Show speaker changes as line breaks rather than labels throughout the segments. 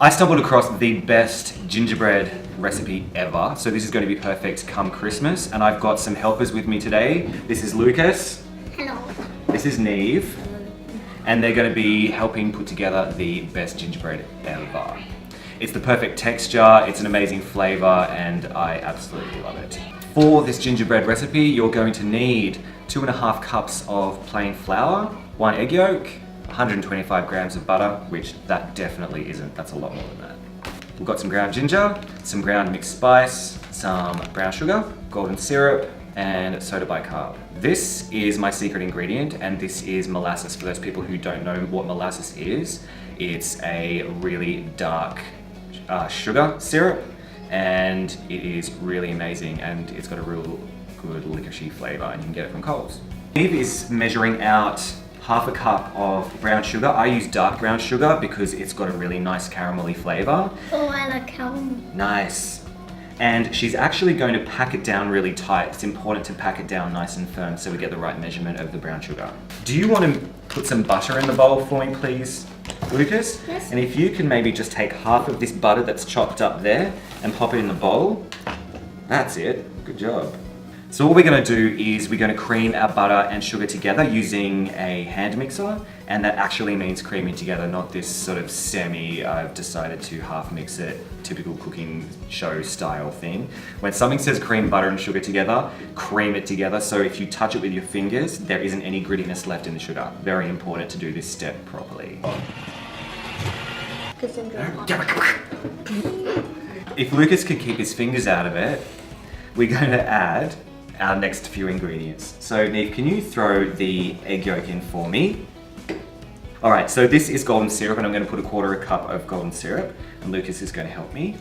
I stumbled across the best gingerbread recipe ever. So this is going to be perfect come Christmas. And I've got some helpers with me today. This is Lucas.
Hello.
This is Neve. And they're going to be helping put together the best gingerbread ever. It's the perfect texture, it's an amazing flavor, and I absolutely love it. For this gingerbread recipe, you're going to need 2.5 cups of plain flour, 1 egg yolk, 125 grams of butter, which that definitely isn't, that's a lot more than that. We've got some ground ginger, some ground mixed spice, some brown sugar, golden syrup, and soda bicarb. This is my secret ingredient, and this is molasses. For those people who don't know what molasses is, it's a really dark sugar syrup, and it is really amazing, and it's got a real good licoricey flavour, and you can get it from Coles. Eve is measuring out 1/2 cup of brown sugar. I use dark brown sugar because it's got a really nice caramelly flavour.
Oh, I like caramel.
Nice. And she's actually going to pack it down really tight. It's important to pack it down nice and firm so we get the right measurement of the brown sugar. Do you want to put some butter in the bowl for me, please, Lucas?
Yes.
And if you can maybe just take half of this butter that's chopped up there and pop it in the bowl. That's it. Good job. So what we're going to do is we're going to cream our butter and sugar together using a hand mixer, and that actually means creaming together, not this sort of I've decided to half mix it, typical cooking show style thing. When something says cream butter and sugar together, cream it together, so if you touch it with your fingers, there isn't any grittiness left in the sugar. Very important to do this step properly. If Lucas can keep his fingers out of it, we're going to add our next few ingredients. So Neve, can you throw the egg yolk in for me? All right, so this is golden syrup, and I'm going to put 1/4 cup of golden syrup, and Lucas is going to help me.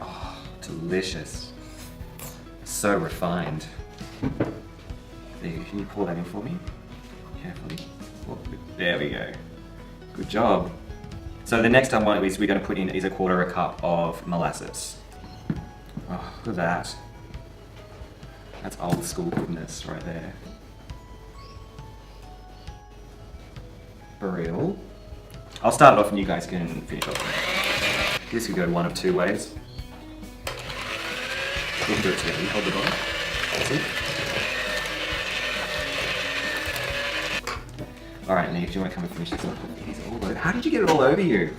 Oh, delicious. So refined. There you go. Can you pour that in for me? Carefully. Oh, there we go. Good job. So the next one is we're going to put in is 1/4 cup of molasses. Oh, look at that. That's old school goodness right there. For real. I'll start it off and you guys can finish off. This could go one of 2 ways. We can do it together. You hold the bottom. That's it. Alright, Neve, do you want to come and finish this off? It is all over. How did you get it all over you?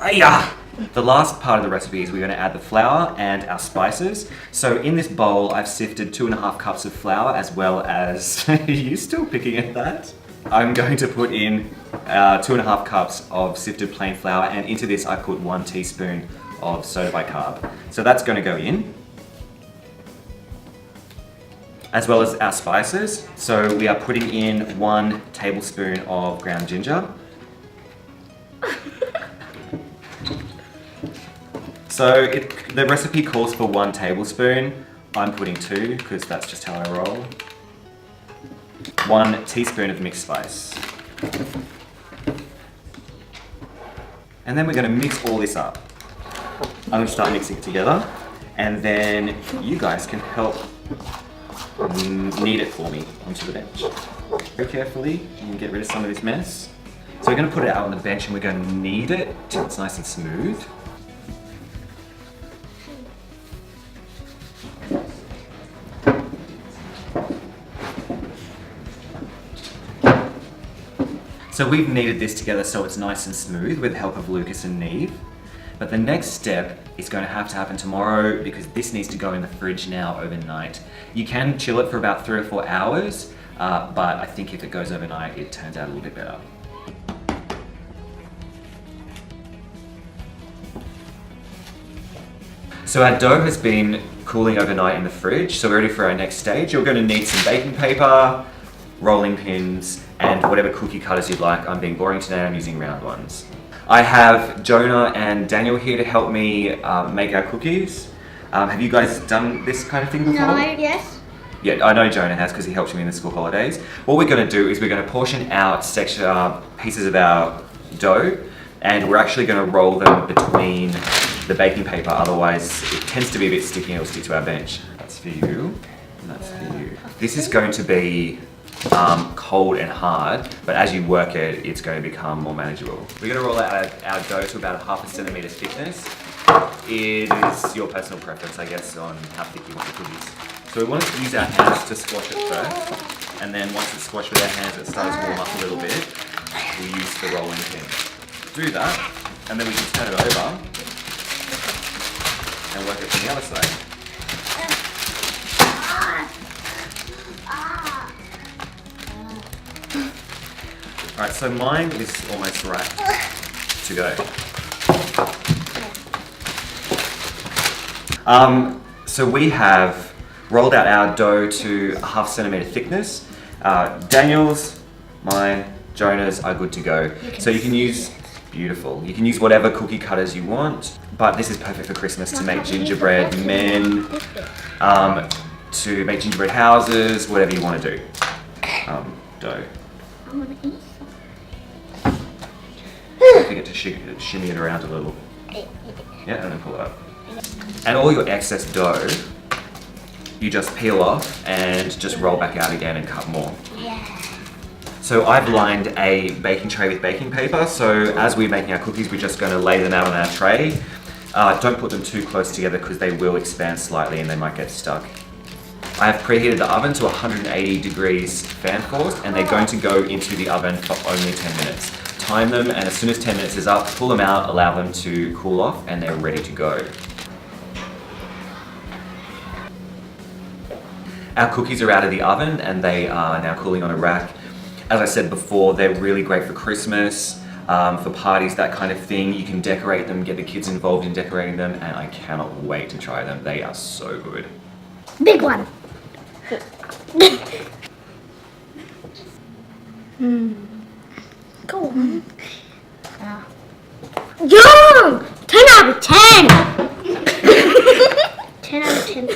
Hiya! The last part of the recipe is we're going to add the flour and our spices. So in this bowl, I've sifted 2.5 cups of flour, as well as, are you still picking at that? I'm going to put in 2.5 cups of sifted plain flour, and into this I put 1 teaspoon of soda bicarb. So that's going to go in, as well as our spices. So we are putting in 1 tablespoon of ground ginger. So the recipe calls for 1 tablespoon. I'm putting 2 because that's just how I roll. 1 teaspoon of mixed spice. And then we're going to mix all this up. I'm going to start mixing it together, and then you guys can help knead it for me onto the bench. Very carefully, and get rid of some of this mess. So we're going to put it out on the bench and we're going to knead it till it's nice and smooth. So we've kneaded this together so it's nice and smooth with the help of Lucas and Neve. But the next step is going to happen tomorrow, because this needs to go in the fridge now overnight. You can chill it for about 3 or 4 hours, but I think if it goes overnight, it turns out a little bit better. So our dough has been cooling overnight in the fridge, so we're ready for our next stage. You're going to need some baking paper, rolling pins, and whatever cookie cutters you'd like. I'm being boring today, I'm using round ones. I have Jonah and Daniel here to help me make our cookies. Have you guys done this kind of thing before?
No, yes.
Yeah, I know Jonah has because he helped me in the school holidays. What we're going to do is we're going to portion out pieces of our dough, and we're actually going to roll them between the baking paper, otherwise it tends to be a bit sticky and it'll stick to our bench. That's for you, and that's for you. This is going to be cold and hard, but as you work it, it's going to become more manageable. We're going to roll out our dough to about 1/2 centimetre thickness. It is your personal preference, I guess, on how thick you want the cookies. So we want to use our hands to squash it first, and then once it's squashed with our hands, it starts to warm up a little bit. We use the rolling pin. Do that, and then we can turn it over and work it from the other side. Alright, so mine is almost right to go. So we have rolled out our dough to 1/2 centimetre thickness. Daniel's, mine, Jonah's are good to go. So you can use, beautiful, you can use whatever cookie cutters you want, but this is perfect for Christmas to make gingerbread men, to make gingerbread houses, whatever you want to do. Dough.
I want to eat
Don't forget to shimmy it around a little. Yeah, and then pull it up. And all your excess dough, you just peel off and just roll back out again and cut more.
Yeah.
So I've lined a baking tray with baking paper, so as we're making our cookies, we're just going to lay them out on our tray. Don't put them too close together because they will expand slightly and they might get stuck. I have preheated the oven to 180 degrees fan force, and they're going to go into the oven for only 10 minutes. Time them, and as soon as 10 minutes is up, pull them out, allow them to cool off, and they're ready to go. Our cookies are out of the oven and they are now cooling on a rack. As I said before, they're really great for Christmas, for parties, that kind of thing. You can decorate them, get the kids involved in decorating them, and I cannot wait to try them. They are so good.
Big one. Go on. Young! 10 out of 10! 10 out of 10.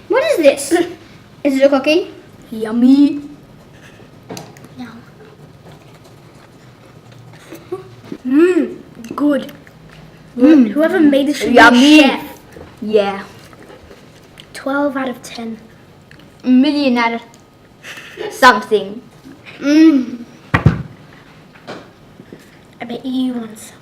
What is this? Is it a cookie? Yummy. No. Good. Whoever made this should be a chef.
Yeah.
12 out of 10.
A million out of something.
I bet you want some.